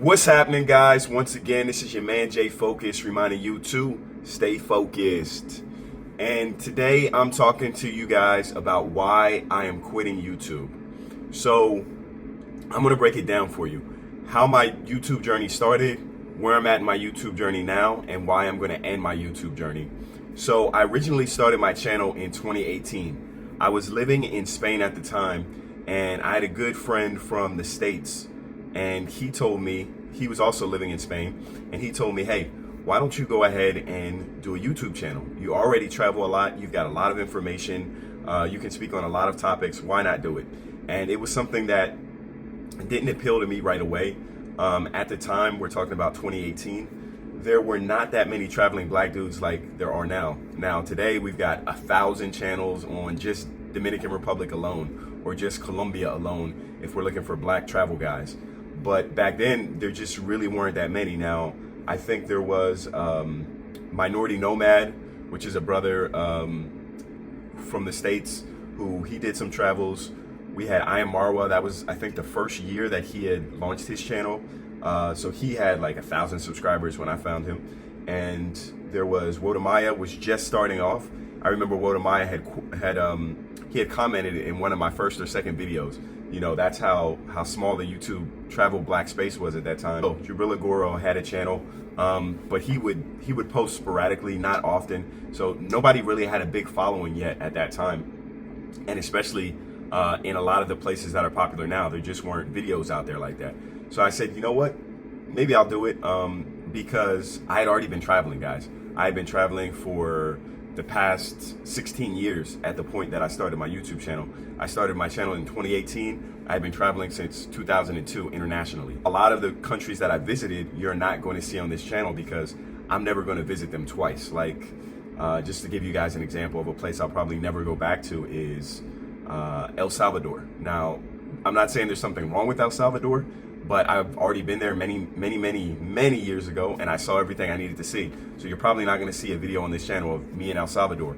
What's happening, guys? Once again, this is your man Jay Focus reminding you to stay focused. And today I'm talking to you guys about why I am quitting YouTube. So I'm going to break it down for you. How my YouTube journey started, where I'm at in my YouTube journey now, and why I'm going to end my YouTube journey. So I originally started my channel in 2018. I was living in Spain at the time, and I had a good friend from the States. And he told me, he was also living in Spain, and he told me, hey, why don't you go ahead and do a YouTube channel? You already travel a lot, you've got a lot of information, you can speak on a lot of topics, why not do it? And it was something that didn't appeal to me right away. At the time, we're talking about 2018, there were not that many traveling black dudes like there are now. Now today, we've got 1,000 channels on just Dominican Republic alone, or just Colombia alone, if we're looking for black travel guys. But back then, there just really weren't that many. Now, I think there was Minority Nomad, which is a brother from the States, who he did some travels. We had I Am Marwa. That was, I think, the first year that he had launched his channel. So he had like 1,000 subscribers when I found him. And there was Wodamaya, was just starting off. I remember Wodamaya had commented in one of my first or second videos. You know, that's how small the YouTube travel black space was at that time. So Jubrilla Goro had a channel, but he would post sporadically, not often. So nobody really had a big following yet at that time. And especially in a lot of the places that are popular now, there just weren't videos out there like that. So I said, you know what, maybe I'll do it because I had already been traveling, guys. I had been traveling for the past 16 years at the point that I started my YouTube channel. I started my channel in 2018. I've been traveling since 2002 internationally. A lot of the countries that I visited, you're not going to see on this channel because I'm never going to visit them twice. Like, just to give you guys an example of a place I'll probably never go back to is El Salvador. Now, I'm not saying there's something wrong with El Salvador, but I've already been there many years ago, and I saw everything I needed to see. So you're probably not going to see a video on this channel of me in El Salvador,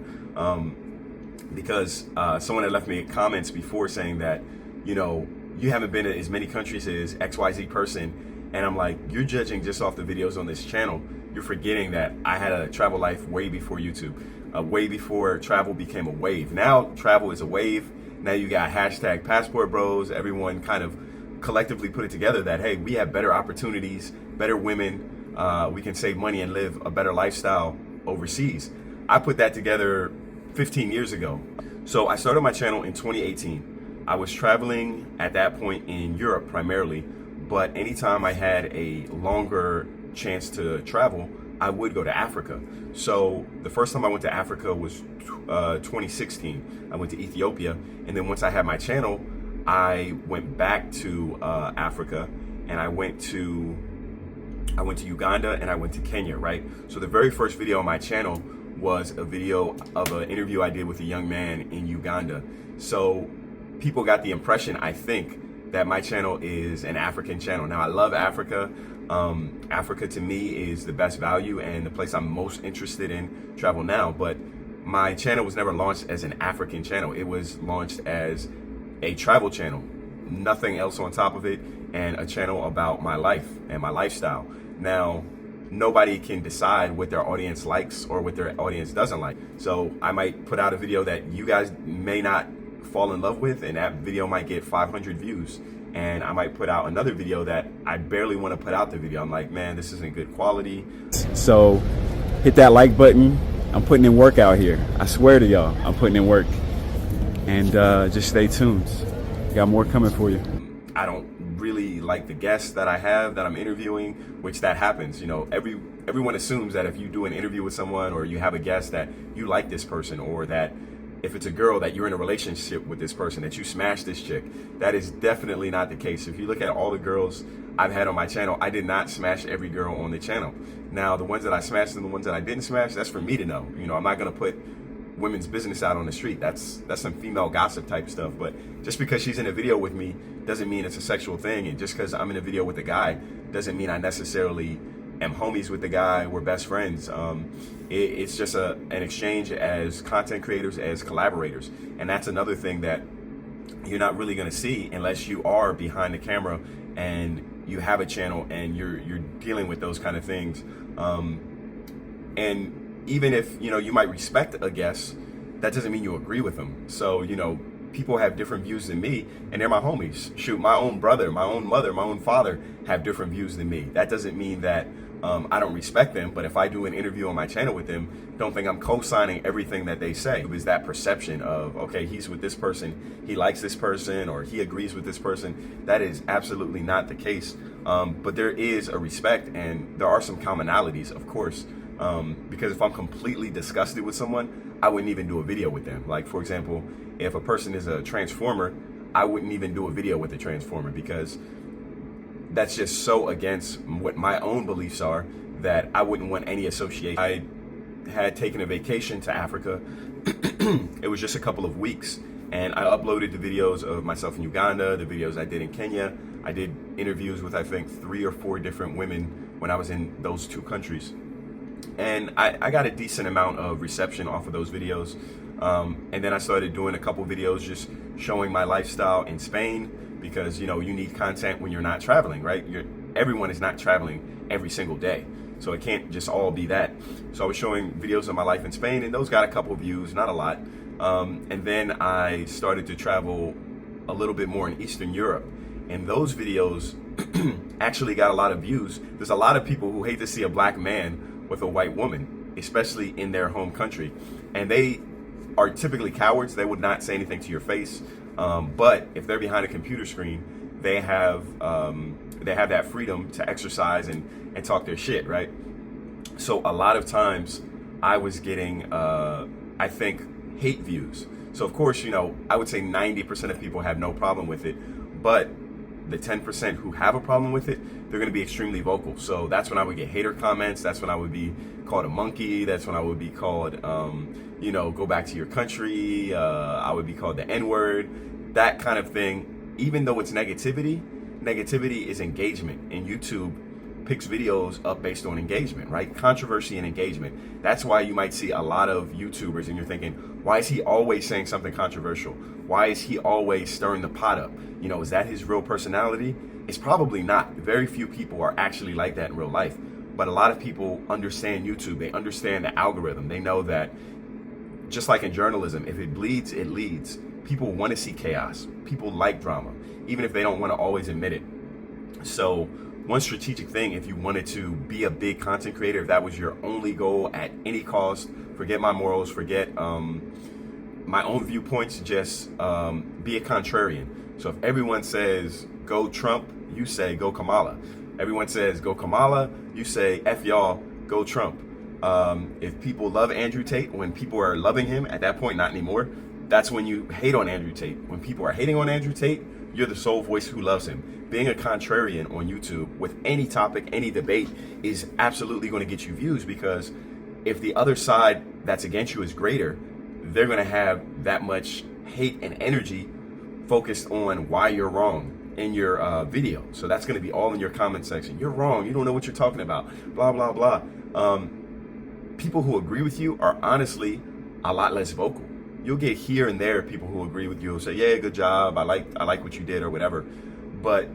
because someone had left me comments before saying that, you know, you haven't been to as many countries as XYZ person, and I'm like, you're judging just off the videos on this channel. You're forgetting that I had a travel life way before YouTube, way before travel became a wave. Now travel is a wave. Now you got hashtag passport bros. Everyone kind of collectively put it together that, hey, we have better opportunities, better women, we can save money and live a better lifestyle overseas. I put that together 15 years ago. So I started my channel in 2018. I was traveling at that point in Europe primarily, but anytime I had a longer chance to travel, I would go to Africa. So the first time I went to Africa was 2016. I went to Ethiopia, and then once I had my channel, I went back to Africa, and I went to Uganda, and I went to Kenya, right? So the very first video on my channel was a video of an interview I did with a young man in Uganda. So people got the impression, I think, that my channel is an African channel. Now, I love Africa. Africa to me is the best value and the place I'm most interested in travel now, but my channel was never launched as an African channel. It was launched as a travel channel, nothing else on top of it, and a channel about my life and my lifestyle. Now, nobody can decide what their audience likes or what their audience doesn't like. So I might put out a video that you guys may not fall in love with, and that video might get 500 views. And I might put out another video that I barely want to put out the video. I'm like, man, this isn't good quality. So hit that like button. I'm putting in work out here. I swear to y'all, I'm putting in work. And just stay tuned. Got more coming for you. I don't really like the guests that I have that I'm interviewing, which that happens. You know, everyone assumes that if you do an interview with someone or you have a guest that you like this person, or that if it's a girl that you're in a relationship with this person, that you smash this chick. That is definitely not the case. If you look at all the girls I've had on my channel, I did not smash every girl on the channel. Now, the ones that I smashed and the ones that I didn't smash, that's for me to know. You know, I'm not gonna put women's business out on the street. That's some female gossip type stuff. But just because she's in a video with me doesn't mean it's a sexual thing, and just because I'm in a video with a guy doesn't mean I necessarily am homies with the guy. We're best friends. It's just an exchange as content creators, as collaborators, and that's another thing that you're not really going to see unless you are behind the camera and you have a channel and you're dealing with those kind of things. And even if, you know, you might respect a guest, that doesn't mean you agree with them. So, you know, people have different views than me, and they're my homies. Shoot, my own brother, my own mother, my own father have different views than me. That doesn't mean that I don't respect them, but if I do an interview on my channel with them, don't think I'm co-signing everything that they say. It was that perception of, okay, he's with this person, he likes this person, or he agrees with this person. That is absolutely not the case. But there is a respect, and there are some commonalities, of course, because if I'm completely disgusted with someone, I wouldn't even do a video with them. Like, for example, if a person is a transformer, I wouldn't even do a video with a transformer, because that's just so against what my own beliefs are that I wouldn't want any association. I had taken a vacation to Africa. It was just a couple of weeks, and I uploaded the videos of myself in Uganda, the videos I did in Kenya. I did interviews with, I think, 3 or 4 different women when I was in those 2 countries. And I got a decent amount of reception off of those videos. And then I started doing a couple videos just showing my lifestyle in Spain, because, you know, you need content when you're not traveling, right? Everyone is not traveling every single day. So it can't just all be that. So I was showing videos of my life in Spain, and those got a couple views, not a lot. And then I started to travel a little bit more in Eastern Europe. And those videos actually got a lot of views. There's a lot of people who hate to see a black man with a white woman, especially in their home country. And they are typically cowards. They would not say anything to your face. But if they're behind a computer screen, they have that freedom to exercise and talk their shit, right? So a lot of times I was getting, I think, hate views. So of course, you know, I would say 90% of people have no problem with it, but the 10% who have a problem with it, they're going to be extremely vocal. So that's when I would get hater comments. That's when I would be called a monkey. That's when I would be called, you know, go back to your country. I would be called the N-word, that kind of thing. Even though it's negativity is engagement, and YouTube picks videos up based on engagement, right? Controversy and engagement. That's why you might see a lot of YouTubers and you're thinking, why is he always saying something controversial? Why is he always stirring the pot up? You know, is that his real personality? It's probably not. Very few people are actually like that in real life. But a lot of people understand YouTube. They understand the algorithm. They know that, just like in journalism, if it bleeds, it leads. People want to see chaos. People like drama, even if they don't want to always admit it. So one strategic thing, if you wanted to be a big content creator, if that was your only goal at any cost, forget my morals, forget my own viewpoints, just be a contrarian. So if everyone says go Trump, you say go Kamala. Everyone says go Kamala, you say F y'all, go Trump. If people love Andrew Tate, when people are loving him, at that point, not anymore, that's when you hate on Andrew Tate. When people are hating on Andrew Tate, you're the sole voice who loves him. Being a contrarian on YouTube with any topic, any debate, is absolutely going to get you views, because if the other side that's against you is greater, they're going to have that much hate and energy focused on why you're wrong in your video. So that's going to be all in your comment section. You're wrong. You don't know what you're talking about. Blah, blah, blah. People who agree with you are honestly a lot less vocal. You'll get here and there people who agree with you will say, yeah, good job. I like what you did or whatever. But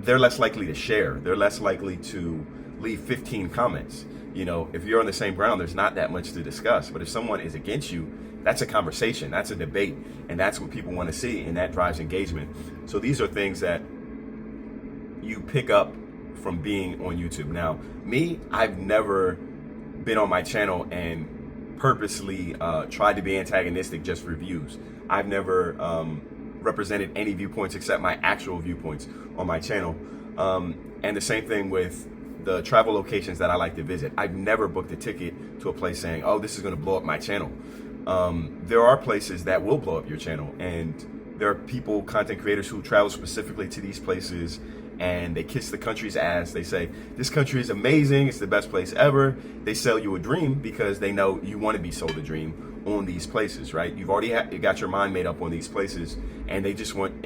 they're less likely to share. They're less likely to leave 15 comments. You know, if you're on the same ground, there's not that much to discuss. But if someone is against you, that's a conversation, that's a debate, and that's what people want to see, and that drives engagement. So these are things that you pick up from being on YouTube. Now, me, I've never been on my channel and purposely tried to be antagonistic just for views. I've never represented any viewpoints except my actual viewpoints on my channel. And the same thing with the travel locations that I like to visit. I've never booked a ticket to a place saying, oh, this is going to blow up my channel. There are places that will blow up your channel, and there are people, content creators, who travel specifically to these places, and they kiss the country's ass. They say, this country is amazing, it's the best place ever. They sell you a dream because they know you want to be sold a dream on these places, right? You've already got your mind made up on these places, and you just want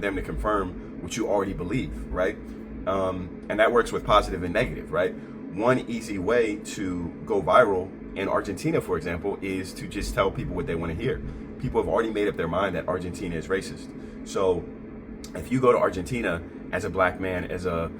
them to confirm what you already believe, right? And that works with positive and negative, right? One easy way to go viral in Argentina, for example, is to just tell people what they want to hear. People have already made up their mind that Argentina is racist. So if you go to Argentina as a black man, as a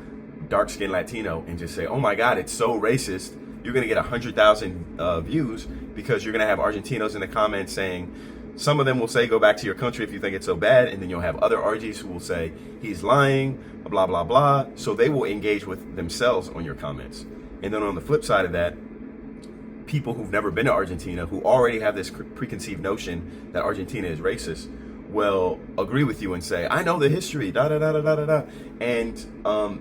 dark-skinned Latino and just say, oh my God, it's so racist, you're gonna get 100,000 views, because you're gonna have Argentinos in the comments saying, some of them will say, go back to your country if you think it's so bad, and then you'll have other RGs who will say, he's lying, blah, blah, blah. So they will engage with themselves on your comments. And then on the flip side of that, people who've never been to Argentina, who already have this preconceived notion that Argentina is racist, will agree with you and say, I know the history, da da da da da da da. And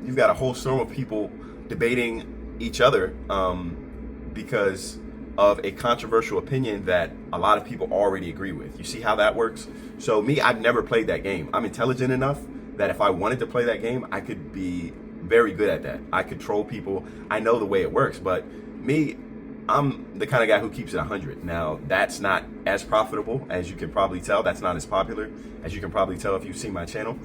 you've got a whole storm of people debating each other because of a controversial opinion that a lot of people already agree with. You see how that works? So me, I've never played that game. I'm intelligent enough that if I wanted to play that game, I could be very good at that. I could troll people. I know the way it works, but me, I'm the kind of guy who keeps it 100. Now, that's not as profitable, as you can probably tell. That's not as popular, as you can probably tell if you've seen my channel.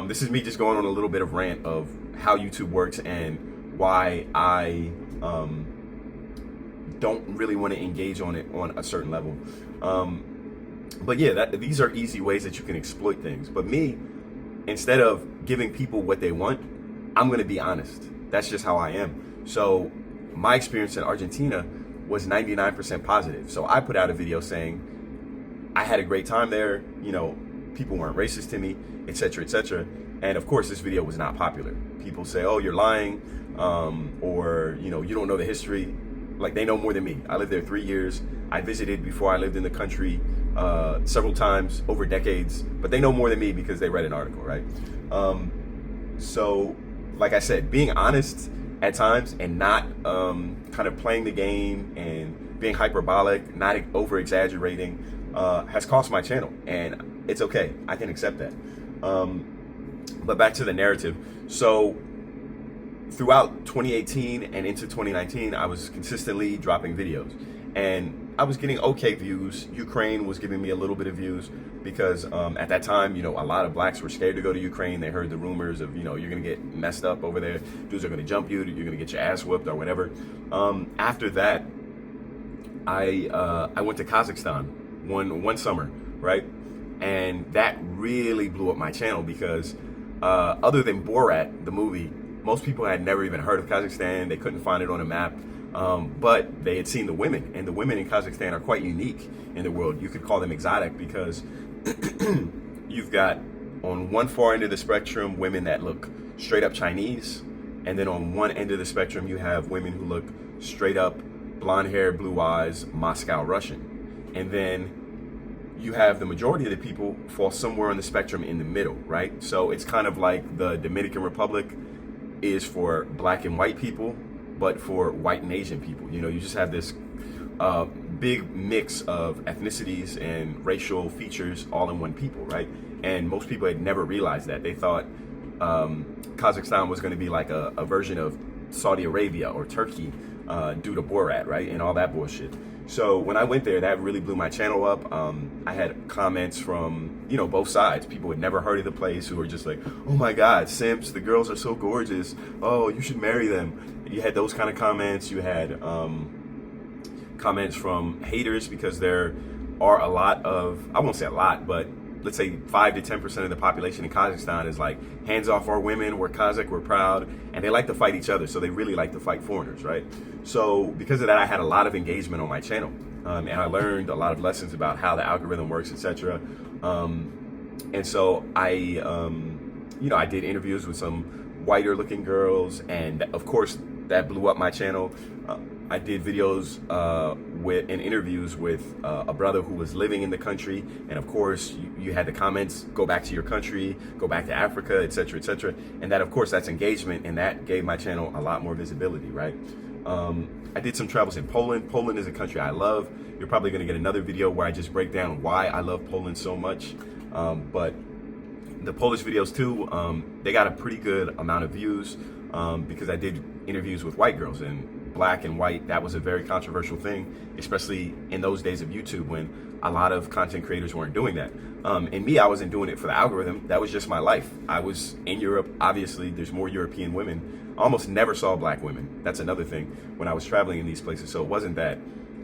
This is me just going on a little bit of rant of how YouTube works and why I don't really want to engage on it on a certain level. But yeah, these are easy ways that you can exploit things. But me, instead of giving people what they want, I'm going to be honest. That's just how I am. So my experience in Argentina was 99% positive. So I put out a video saying I had a great time there, you know, people weren't racist to me, etc., etc. And of course, this video was not popular. People say, oh, you're lying, or, you know, you don't know the history. Like, they know more than me. I lived there 3 years. I visited before I lived in the country several times over decades, but they know more than me because they read an article, right? So, like I said, being honest at times and not kind of playing the game and being hyperbolic, not over exaggerating, has cost my channel, and it's okay. I can accept that. But back to the narrative. So throughout 2018 and into 2019, I was consistently dropping videos, and I was getting okay views. Ukraine was giving me a little bit of views because at that time, you know, a lot of blacks were scared to go to Ukraine. They heard the rumors of, you know, you're gonna get messed up over there. Dudes are gonna jump you. You're gonna get your ass whooped or whatever. After that, I went to Kazakhstan one summer, right? And that really blew up my channel because other than Borat, the movie, most people had never even heard of Kazakhstan. They couldn't find it on a map, but they had seen the women, and the women in Kazakhstan are quite unique in the world. You could call them exotic because you've got on one far end of the spectrum women that look straight up Chinese, and then on one end of the spectrum you have women who look straight up blonde hair, blue eyes, Moscow Russian, and then you have the majority of the people fall somewhere on the spectrum in the middle, right? So it's kind of like the Dominican Republic is for black and white people, but for white and Asian people. You know, you just have this big mix of ethnicities and racial features all in one people, right? And most people had never realized that. They thought Kazakhstan was going to be like a version of Saudi Arabia or Turkey due to Borat, right? And all that bullshit. So when I went there, that really blew my channel up. I had comments from, you know, both sides. People had never heard of the place who were just like, oh my God, simps, the girls are so gorgeous. Oh, you should marry them. You had those kind of comments. You had comments from haters because there are a lot of, I won't say a lot, but let's say 5 to 10% of the population in Kazakhstan is like, hands off our women, we're Kazakh, we're proud, and they like to fight each other, so they really like to fight foreigners, right? So because of that, I had a lot of engagement on my channel, and I learned a lot of lessons about how the algorithm works, etc. And so I, you know, I did interviews with some whiter looking girls, and of course that blew up my channel. I did videos and interviews with a brother who was living in the country, and of course you had the comments, go back to your country, go back to Africa, etc., etc. And that, of course, that's engagement, and that gave my channel a lot more visibility, right? I did some travels in Poland. Poland is a country I love. You're probably going to get another video where I just break down why I love Poland so much. But the Polish videos too, they got a pretty good amount of views because I did interviews with white girls, and black and white, that was a very controversial thing, especially in those days of YouTube when a lot of content creators weren't doing that. And me, I wasn't doing it for the algorithm. That was just my life. I was in Europe. Obviously, there's more European women. I almost never saw black women. That's another thing when I was traveling in these places. So it wasn't that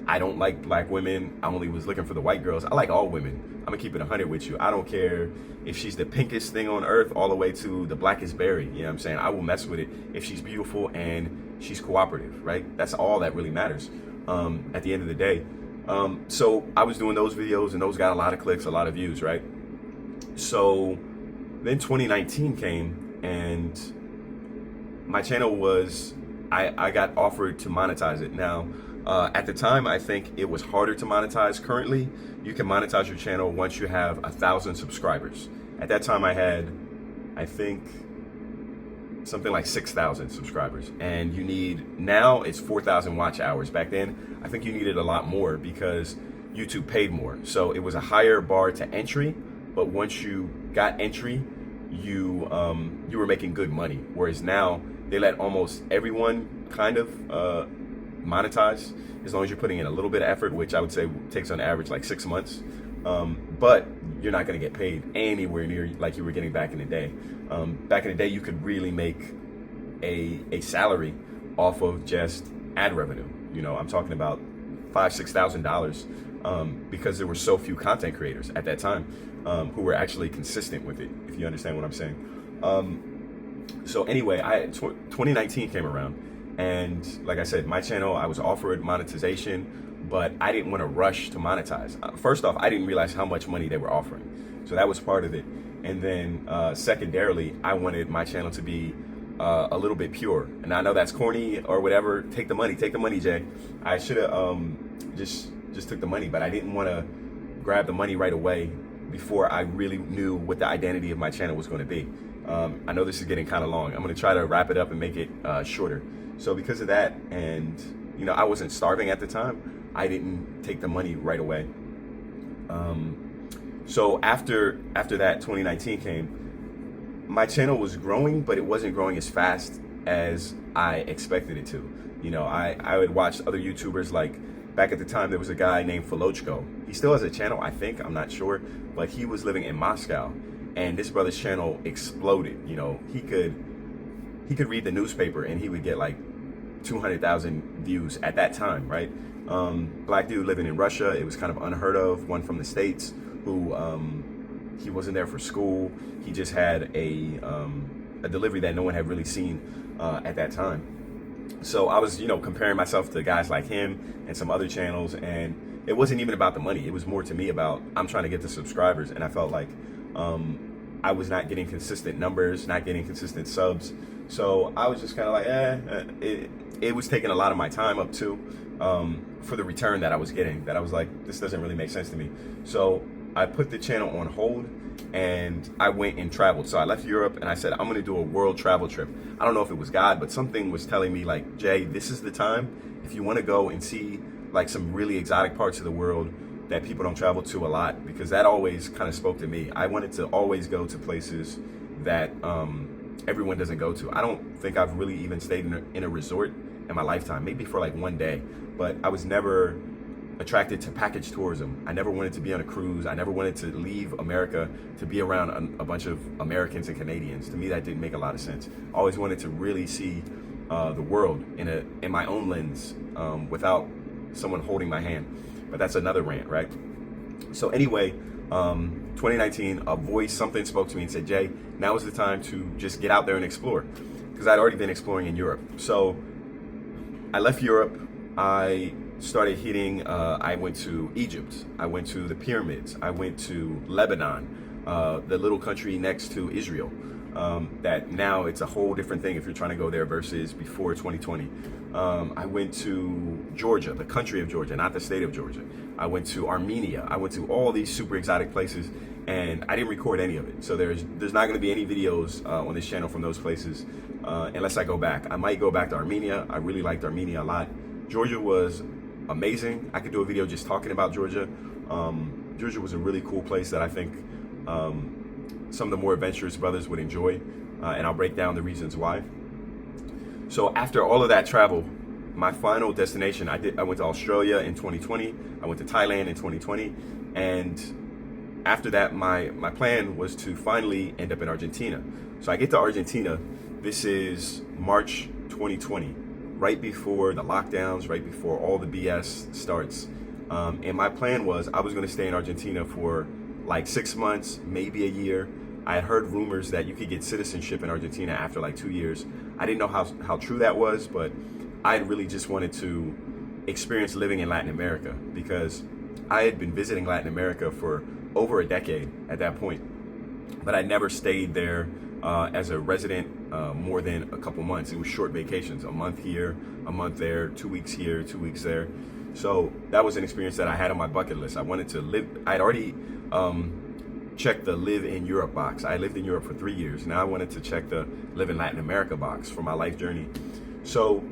I don't like black women. I only was looking for the white girls. I like all women. I'm gonna keep it 100 with you. I don't care if she's the pinkest thing on earth all the way to the blackest berry. You know what I'm saying? I will mess with it if she's beautiful and she's cooperative, right? That's all that really matters at the end of the day. So I was doing those videos and those got a lot of clicks, a lot of views, right? So then 2019 came and my channel was, I got offered to monetize it. Now, at the time, I think it was harder to monetize. Currently, you can monetize your channel once you have 1,000 subscribers. At that time, I had, I think, something like 6,000 subscribers. And you need, now it's 4,000 watch hours. Back then, I think you needed a lot more because YouTube paid more. So it was a higher bar to entry, but once you got entry, you were making good money. Whereas now, they let almost everyone kind of monetize as long as you're putting in a little bit of effort, which I would say takes on average like 6 months. But you're not going to get paid anywhere near like you were getting back in the day. Back in the day, you could really make a salary off of just ad revenue. You know, I'm talking about $5,000-$6,000 because there were so few content creators at that time who were actually consistent with it, if you understand what I'm saying. So anyway, 2019 came around. And like I said, my channel, I was offered monetization, but I didn't want to rush to monetize. First off, I didn't realize how much money they were offering. So that was part of it. And then secondarily, I wanted my channel to be a little bit pure. And I know that's corny or whatever. Take the money, Jay. I should have just took the money, but I didn't want to grab the money right away before I really knew what the identity of my channel was going to be. I know this is getting kind of long. I'm going to try to wrap it up and make it shorter. So because of that, and you know, I wasn't starving at the time, I didn't take the money right away. So after that 2019 came, my channel was growing, but it wasn't growing as fast as I expected it to. You know, I would watch other YouTubers, like back at the time there was a guy named Folochko. He still has a channel, I think, I'm not sure, but he was living in Moscow, and this brother's channel exploded. You know, he could read the newspaper and he would get like 200,000 views at that time, right? Black dude living in Russia. It was kind of unheard of. One from the States who he wasn't there for school. He just had a delivery that no one had really seen at that time. So I was, you know, comparing myself to guys like him and some other channels, and it wasn't even about the money. It was more to me about, I'm trying to get the subscribers, and I felt like I was not getting consistent numbers, not getting consistent subs. So I was just kind of like, it was taking a lot of my time up too, for the return that I was getting, that I was like, this doesn't really make sense to me. So I put the channel on hold and I went and traveled. So I left Europe and I said, I'm going to do a world travel trip. I don't know if it was God, but something was telling me like, Jay, this is the time. If you want to go and see like some really exotic parts of the world that people don't travel to a lot, because that always kind of spoke to me. I wanted to always go to places that everyone doesn't go to. I don't think I've really even stayed in a resort in my lifetime, maybe for like one day, but I was never attracted to package tourism. I never wanted to be on a cruise. I never wanted to leave America to be around a bunch of Americans and Canadians. To me, that didn't make a lot of sense. I always wanted to really see the world in my own lens, without someone holding my hand. But that's another rant, right? So anyway, 2019, a voice, something spoke to me and said, Jay, now is the time to just get out there and explore. Because I'd already been exploring in Europe. So I left Europe. I started hitting, I went to Egypt. I went to the pyramids. I went to Lebanon, the little country next to Israel. That now it's a whole different thing if you're trying to go there versus before 2020. I went to Georgia, the country of Georgia, not the state of Georgia. I went to Armenia. I went to all these super exotic places, and I didn't record any of it. So there's not going to be any videos on this channel from those places unless I go back. I might go back to Armenia. I really liked Armenia a lot. Georgia was amazing. I could do a video just talking about Georgia. Georgia was a really cool place that I think some of the more adventurous brothers would enjoy, and I'll break down the reasons why. So after all of that travel, my final destination, I went to Australia in 2020, I went to Thailand in 2020, and after that, my plan was to finally end up in Argentina. So I get to Argentina, this is March 2020, right before the lockdowns, right before all the BS starts. And my plan was I was going to stay in Argentina for like 6 months, maybe a year. I had heard rumors that you could get citizenship in Argentina after like 2 years. I didn't know how true that was, but I really just wanted to experience living in Latin America because I had been visiting Latin America for over a decade at that point, but I never stayed there as a resident more than a couple months. It was short vacations, a month here, a month there, 2 weeks here, 2 weeks there. So that was an experience that I had on my bucket list. I wanted to live. I'd already checked the live in Europe box. I lived in Europe for 3 years. Now I wanted to check the live in Latin America box for my life journey. So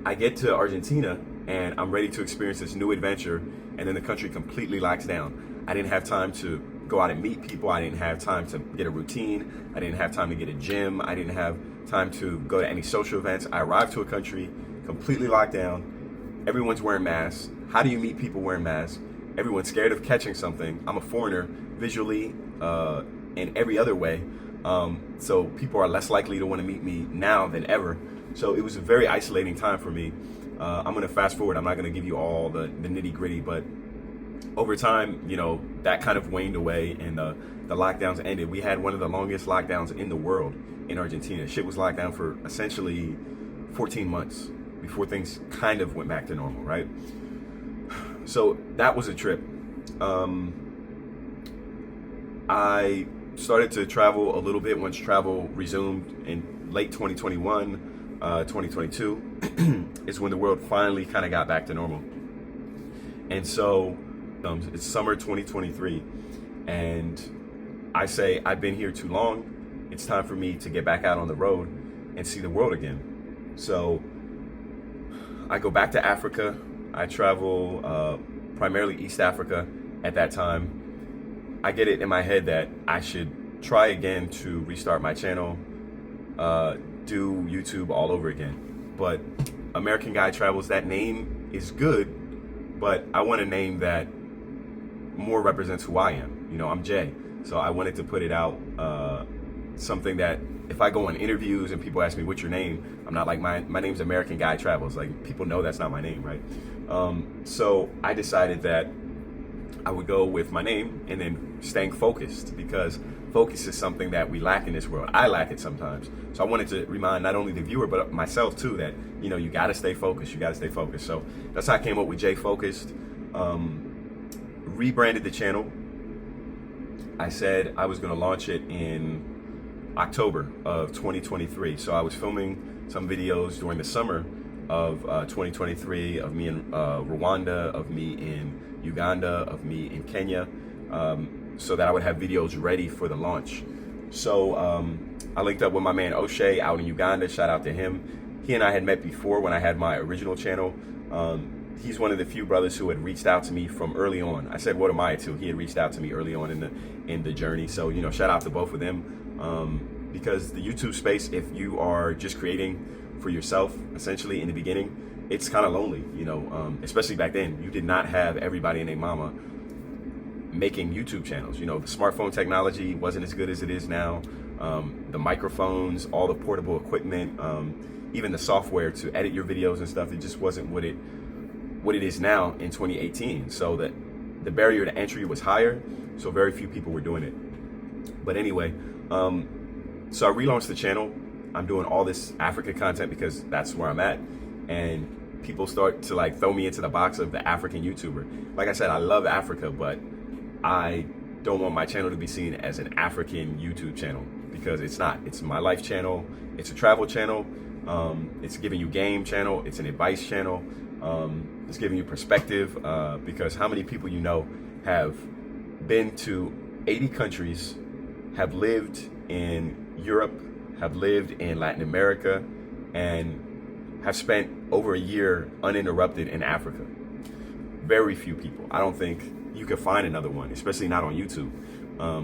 I get to Argentina and I'm ready to experience this new adventure, and then the country completely locks down. I didn't have time to go out and meet people. I didn't have time to get a routine. I didn't have time to get a gym. I didn't have time to go to any social events. I arrived to a country completely locked down. Everyone's wearing masks. How do you meet people wearing masks? Everyone's scared of catching something. I'm a foreigner visually in every other way. So people are less likely to want to meet me now than ever. So it was a very isolating time for me. I'm gonna fast forward. I'm not gonna give you all the nitty gritty, but over time, you know, that kind of waned away and the lockdowns ended. We had one of the longest lockdowns in the world in Argentina. Shit was locked down for essentially 14 months before things kind of went back to normal, right? So that was a trip. I started to travel a little bit once travel resumed in late 2021. 2022 is when the world finally kind of got back to normal. And so it's summer 2023, and I say I've been here too long. It's time for me to get back out on the road and see the world again. So I go back to Africa. I travel primarily East Africa at that time. I get it in my head that I should try again to restart my channel, do YouTube all over again. But American Guy Travels, that name is good, but I want a name that more represents who I am. You know, I'm Jay, so I wanted to put it out, something that if I go on interviews and people ask me what's your name, I'm not like my name's American Guy Travels. Like, people know that's not my name, right? So I decided that I would go with my name and then staying focused, because focus is something that we lack in this world. I lack it sometimes. So I wanted to remind not only the viewer, but myself too, that, you know, you gotta stay focused, you gotta stay focused. So that's how I came up with Jay Focused. Rebranded the channel. I said I was gonna launch it in October of 2023. So I was filming some videos during the summer of 2023 of me in Rwanda, of me in Uganda, of me in Kenya, so that I would have videos ready for the launch. So I linked up with my man O'Shea out in Uganda. Shout out to him. He and I had met before when I had my original channel. He's one of the few brothers who had reached out to me from early on. I said, what am I to? He had reached out to me early on in the journey. So, you know, shout out to both of them, because the YouTube space, if you are just creating for yourself, essentially in the beginning, it's kind of lonely, you know, especially back then. You did not have everybody and their mama making YouTube channels. You know, the smartphone technology wasn't as good as it is now. The microphones, all the portable equipment, even the software to edit your videos and stuff, it just wasn't what it is now in 2018. So that the barrier to entry was higher, so very few people were doing it. But anyway, so I relaunched the channel. I'm doing all this Africa content because that's where I'm at, and people start to like throw me into the box of the African YouTuber. Like I said, I love Africa, but I don't want my channel to be seen as an African YouTube channel, because it's not. It's my life channel. It's a travel channel. It's giving you game channel. It's an advice channel. It's giving you perspective, because how many people you know have been to 80 countries, have lived in Europe, have lived in Latin America, and have spent over a year uninterrupted in Africa? Very few people. I don't think you could find another one, especially not on YouTube,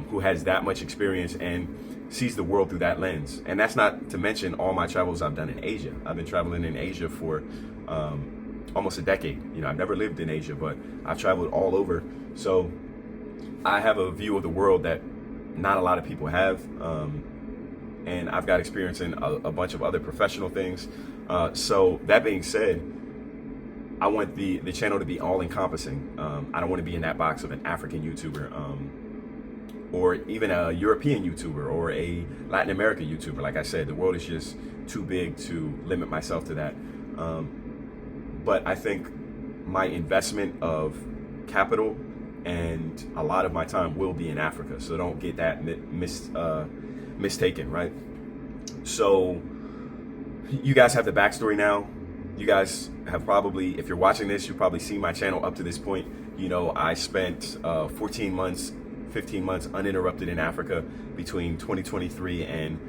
who has that much experience and sees the world through that lens. And that's not to mention all my travels I've done in Asia. I've been traveling in Asia for almost a decade. You know, I've never lived in Asia, but I've traveled all over. So I have a view of the world that not a lot of people have. And I've got experience in a bunch of other professional things. So that being said, I want the channel to be all encompassing. I don't want to be in that box of an African YouTuber, or even a European YouTuber or a Latin American YouTuber. Like I said, the world is just too big to limit myself to that. But I think my investment of capital and a lot of my time will be in Africa. So don't get that mistaken, right? So you guys have the backstory now. You guys have probably, if you're watching this, you've probably seen my channel up to this point. You know, I spent 14 months, 15 months uninterrupted in Africa between 2023 and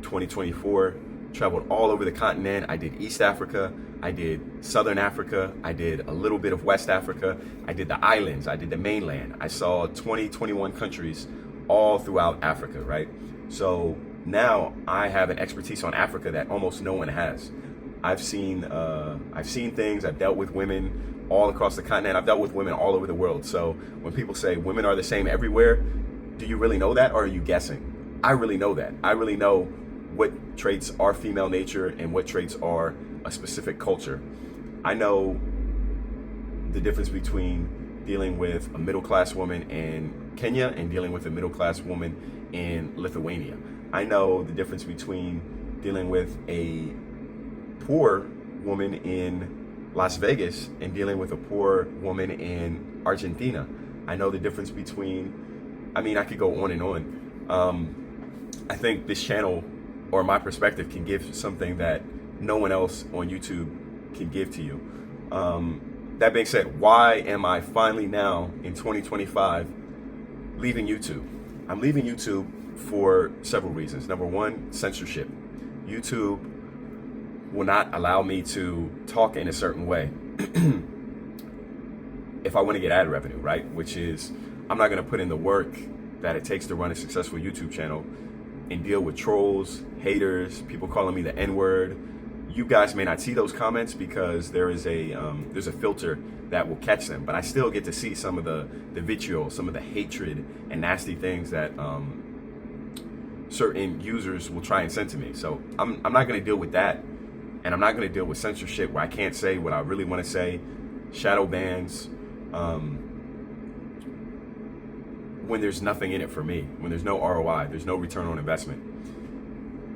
2024. Traveled all over the continent. I did East Africa, I did Southern Africa, I did a little bit of West Africa, I did the islands, I did the mainland. I saw 21 countries all throughout Africa, right? So now I have an expertise on Africa that almost no one has. I've seen things, I've dealt with women all across the continent, I've dealt with women all over the world. So when people say women are the same everywhere, do you really know that, or are you guessing? I really know that. I really know what traits are female nature and what traits are a specific culture. I know the difference between dealing with a middle-class woman in Kenya and dealing with a middle-class woman in Lithuania. I know the difference between dealing with a poor woman in Las Vegas and dealing with a poor woman in Argentina. I know the difference between, I mean, I could go on and on. I think this channel, or my perspective, can give something that no one else on YouTube can give to you. That being said, why am I finally now in 2025 leaving YouTube? I'm leaving YouTube for several reasons. Number one, censorship. YouTube will not allow me to talk in a certain way if I want to get ad revenue, right? Which is, I'm not going to put in the work that it takes to run a successful YouTube channel and deal with trolls, haters, people calling me the N-word. You guys may not see those comments because there's a filter that will catch them, but I still get to see some of the vitriol, some of the hatred and nasty things that certain users will try and send to me. So I'm not going to deal with that, and I'm not going to deal with censorship where I can't say what I really want to say, shadow bans, when there's nothing in it for me, when there's no ROI, there's no return on investment.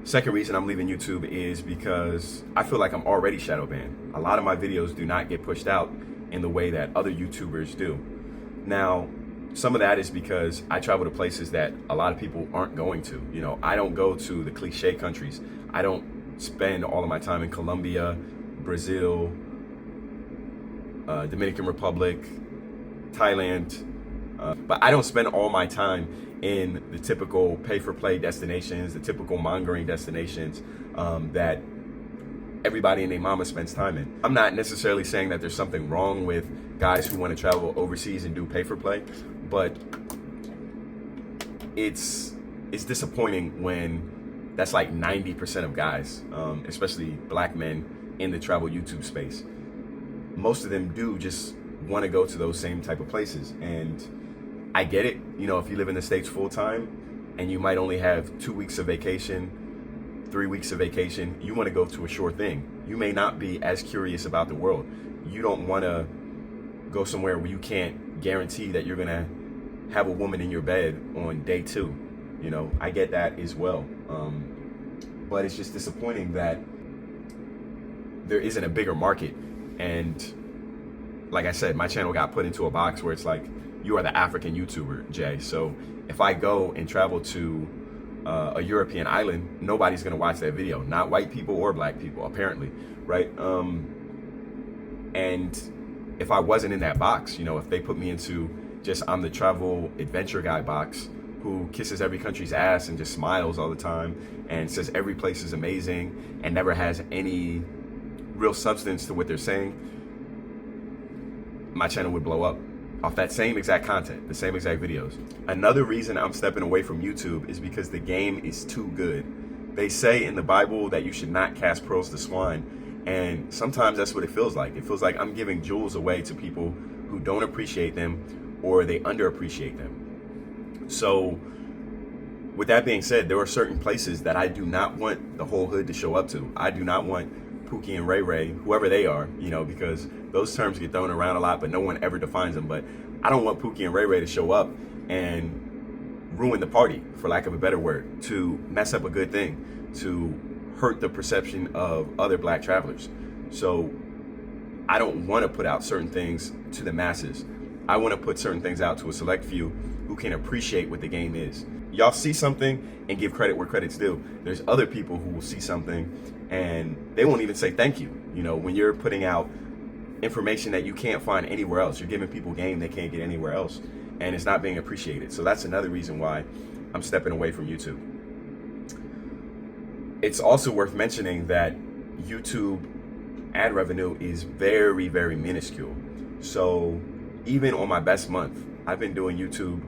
Second reason I'm leaving YouTube is because I feel like I'm already shadow banned. A lot of my videos do not get pushed out in the way that other YouTubers do. Now, some of that is because I travel to places that a lot of people aren't going to. You know, I don't go to the cliche countries. I don't spend all of my time in Colombia, Brazil, Dominican Republic, Thailand, but I don't spend all my time in the typical pay-for-play destinations, the typical mongering destinations that everybody and their mama spends time in. I'm not necessarily saying that there's something wrong with guys who want to travel overseas and do pay-for-play, but it's disappointing when that's like 90% of guys, especially black men in the travel YouTube space. Most of them do just want to go to those same type of places, and I get it. You know, if you live in the States full time and you might only have 2 weeks of vacation, 3 weeks of vacation, you want to go to a sure thing. You may not be as curious about the world. You don't want to go somewhere where you can't guarantee that you're going to have a woman in your bed on day 2. You know, I get that as well. But it's just disappointing that there isn't a bigger market. And like I said, my channel got put into a box where it's like, you are the African YouTuber, Jay. So if I go and travel to a European island, nobody's gonna watch that video. Not white people or black people, apparently, right? And if I wasn't in that box, you know, if they put me into just, I'm the travel adventure guy box who kisses every country's ass and just smiles all the time and says every place is amazing and never has any real substance to what they're saying, my channel would blow up off that same exact content, the same exact videos. Another reason I'm stepping away from YouTube is because the game is too good. They say in the Bible that you should not cast pearls to swine, and sometimes that's what it feels like. It feels like I'm giving jewels away to people who don't appreciate them or they underappreciate them. So with that being said, there are certain places that I do not want the whole hood to show up to. I do not want Pookie and Ray Ray, whoever they are, you know, because those terms get thrown around a lot, but no one ever defines them. But I don't want Pookie and Ray Ray to show up and ruin the party, for lack of a better word, to mess up a good thing, to hurt the perception of other black travelers. So I don't want to put out certain things to the masses. I want to put certain things out to a select few who can appreciate what the game is. Y'all see something and give credit where credit's due. There's other people who will see something and they won't even say thank you. You know, when you're putting out information that you can't find anywhere else, you're giving people game they can't get anywhere else, and it's not being appreciated. So that's another reason why I'm stepping away from YouTube. It's also worth mentioning that YouTube ad revenue is very, very minuscule. So even on my best month, I've been doing YouTube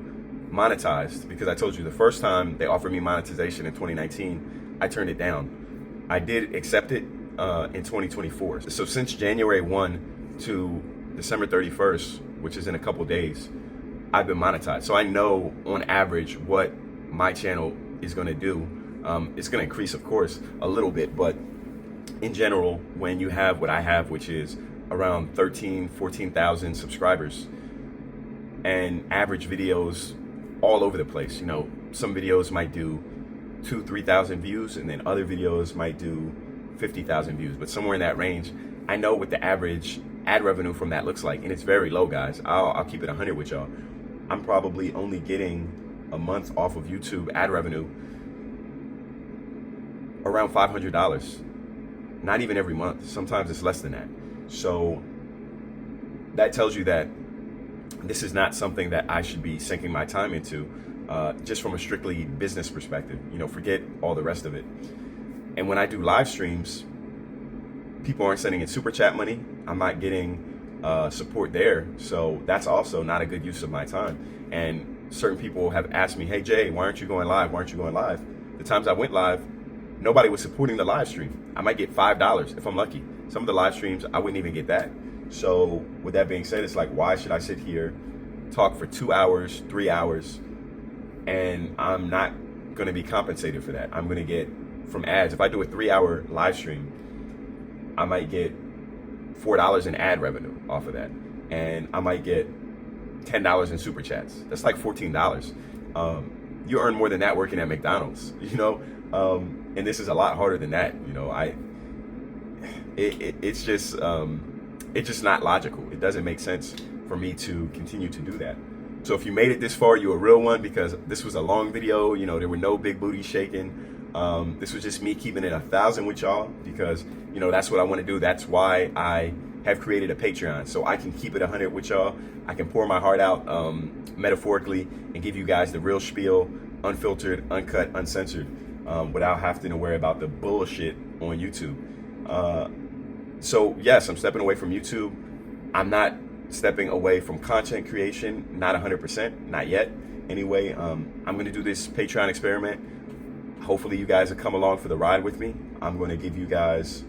monetized, because I told you the first time they offered me monetization in 2019, I turned it down. I did accept it in 2024. So since January 1 to December 31st, which is in a couple days, I've been monetized. So I know on average what my channel is going to do. It's going to increase, of course, a little bit, but in general, when you have what I have, which is around 14,000 subscribers and average videos all over the place, you know, some videos might do 2,000-3,000 views, and then other videos might do 50,000 views, but somewhere in that range, I know what the average ad revenue from that looks like, and it's very low, guys. I'll keep it 100 with y'all. I'm probably only getting a month off of YouTube ad revenue around $500. Not even every month. Sometimes it's less than that. So that tells you that this is not something that I should be sinking my time into, just from a strictly business perspective. You know, forget all the rest of it. And when I do live streams, people aren't sending in super chat money. I'm not getting support there. So that's also not a good use of my time. And certain people have asked me, hey Jay, why aren't you going live? Why aren't you going live? The times I went live, nobody was supporting the live stream. I might get $5 if I'm lucky. Some of the live streams, I wouldn't even get that. So with that being said, it's like, why should I sit here, talk for 2 hours, 3 hours, and I'm not gonna be compensated for that? I'm gonna get from ads. If I do a 3-hour live stream, I might get $4 in ad revenue off of that. And I might get $10 in super chats. That's like $14. You earn more than that working at McDonald's, you know? And this is a lot harder than that, you know? It's just not logical. It doesn't make sense for me to continue to do that. So if you made it this far, you're a real one, because this was a long video. You know, there were no big booties shaking. This was just me keeping it 1,000 with y'all, because, you know, that's what I want to do. That's why I have created a Patreon, so I can keep it 100 with y'all. I can pour my heart out metaphorically and give you guys the real spiel, unfiltered, uncut, uncensored, without having to worry about the bullshit on YouTube. So yes, I'm stepping away from YouTube. I'm not stepping away from content creation, not 100%, not yet. Anyway, I'm gonna do this Patreon experiment. Hopefully you guys will come along for the ride with me. I'm gonna give you guys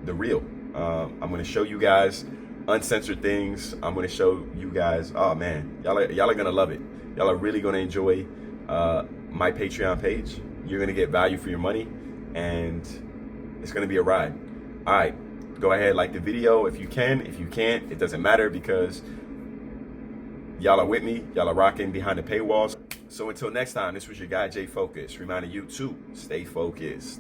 the real. I'm gonna show you guys uncensored things. I'm gonna show you guys, oh man, y'all are gonna love it. Y'all are really gonna enjoy my Patreon page. You're gonna get value for your money, and it's gonna be a ride. All right, go ahead, like the video if you can. If you can't, it doesn't matter, because y'all are with me. Y'all are rocking behind the paywalls. So until next time, this was your guy Jay Focus, reminding you to stay focused.